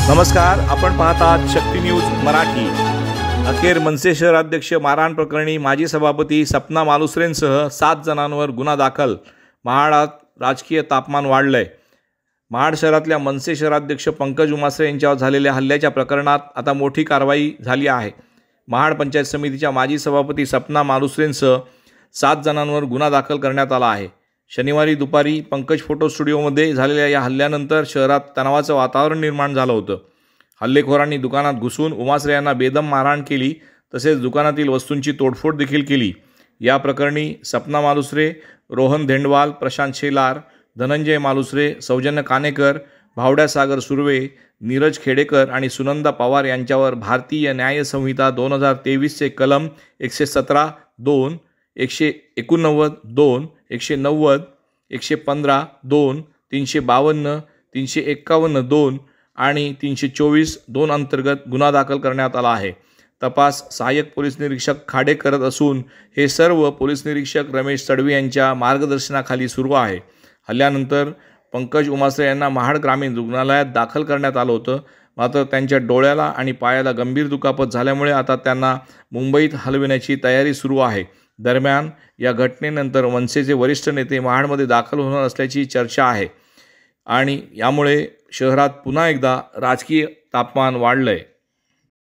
नमस्कार, आपण पाहतात शक्ती न्यूज मराठी। अखेर मनसे शहराध्यक्ष मारहाण प्रकरणी माजी सभापती सपना मालुसरेंसह 7 जणांवर गुन्हा दाखल। महाडात राजकीय तापमान वाढलंय। महाड शहरातल्या मनसे शहराध्यक्ष पंकज उमासरे यांच्यावर झालेल्या हल्ल्याच्या प्रकरणात आता मोठी कारवाई झाली आहे। महाड पंचायत समितीच्या माजी सभापती सपना मालुसरेंसह 7 जणांवर गुन्हा दाखल करण्यात आला आहे। शनिवारी दुपारी पंकज फोटो स्टुडिओमध्ये झालेल्या या हल्ल्यानंतर शहरात तणावाचं वातावरण निर्माण झालं होतं। हल्लेखोरांनी दुकानात घुसून उमासरे यांना बेदम मारहाण केली, तसेच दुकानातील वस्तूंची तोडफोड देखील केली। या प्रकरणी सपना मालुसरे, रोहन धेंडवाल, प्रशांत शेलार, धनंजय मालुसरे, सौजन्य कानेकर, भावड्या सागर सुर्वे, नीरज खेडेकर आणि सुनंदा पवार यांच्यावर भारतीय न्याय संहिता 2023 चे कलम 117, 2, 189, 2, 190, 115, 2, 352, 351, 2 आणि 324, 2 अंतर्गत गुन्हा दाखल करण्यात आला आहे। तपास सहाय्यक पोलीस निरीक्षक खाडे करत असून हे सर्व पोलीस निरीक्षक रमेश तडवी यांच्या मार्गदर्शनाखाली सुरू आहे। हल्ल्यानंतर पंकज उमासरे यांना महाड ग्रामीण रुग्णालयात दाखल करण्यात आलं होतं, मात्र त्यांच्या डोळ्याला आणि पायाला गंभीर दुखापत झाल्यामुळे आता त्यांना मुंबईत हलविण्याची तयारी सुरू आहे। दरम्यान या घटनेनंतर मनसेचे वरिष्ठ नेते महाडमध्ये दाखल होणार असल्याची चर्चा आहे आणि यामुळे शहरात पुन्हा एकदा राजकीय तापमान वाढलंय।